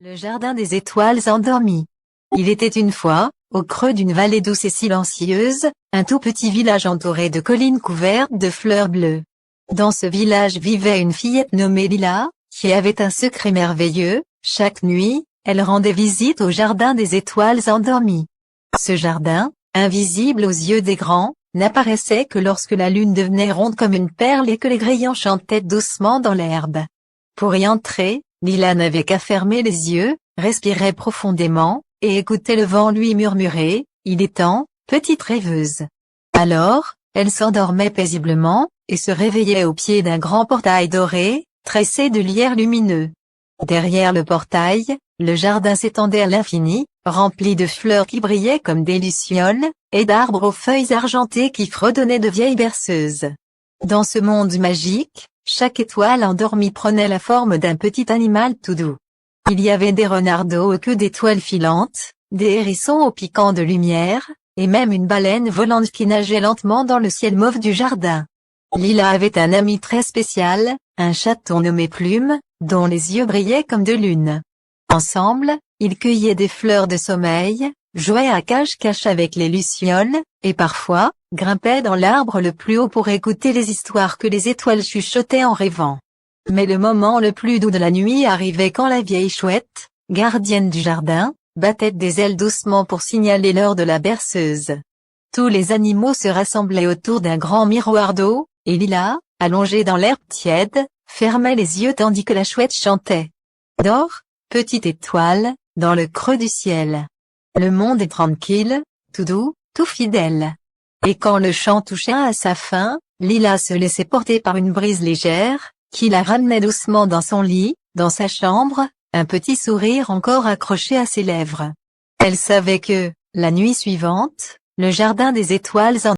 Le jardin des étoiles endormies. Il était une fois, au creux d'une vallée douce et silencieuse, un tout petit village entouré de collines couvertes de fleurs bleues. Dans ce village vivait une fillette nommée Lila, qui avait un secret merveilleux. Chaque nuit, elle rendait visite au jardin des étoiles endormies. Ce jardin, invisible aux yeux des grands, n'apparaissait que lorsque la lune devenait ronde comme une perle et que les grillons chantaient doucement dans l'herbe. Pour y entrer, Lila n'avait qu'à fermer les yeux, respirer profondément, et écouter le vent lui murmurer « Il est temps, petite rêveuse ». Alors, elle s'endormait paisiblement, et se réveillait au pied d'un grand portail doré, tressé de lierre lumineux. Derrière le portail, le jardin s'étendait à l'infini, rempli de fleurs qui brillaient comme des lucioles, et d'arbres aux feuilles argentées qui fredonnaient de vieilles berceuses. Dans ce monde magique, chaque étoile endormie prenait la forme d'un petit animal tout doux. Il y avait des renardeaux aux queues d'étoiles filantes, des hérissons aux piquants de lumière, et même une baleine volante qui nageait lentement dans le ciel mauve du jardin. Lila avait un ami très spécial, un chaton nommé Plume, dont les yeux brillaient comme de lune. Ensemble, ils cueillaient des fleurs de sommeil, jouaient à cache-cache avec les lucioles, et parfois, grimpaient dans l'arbre le plus haut pour écouter les histoires que les étoiles chuchotaient en rêvant. Mais le moment le plus doux de la nuit arrivait quand la vieille chouette, gardienne du jardin, battait des ailes doucement pour signaler l'heure de la berceuse. Tous les animaux se rassemblaient autour d'un grand miroir d'eau, et Lila, allongée dans l'herbe tiède, fermait les yeux tandis que la chouette chantait. Dors, petite étoile, dans le creux du ciel. Le monde est tranquille, tout doux, tout fidèle. Et quand le chant touchait à sa fin, Lila se laissait porter par une brise légère, qui la ramenait doucement dans son lit, dans sa chambre, un petit sourire encore accroché à ses lèvres. Elle savait que, la nuit suivante, le jardin des étoiles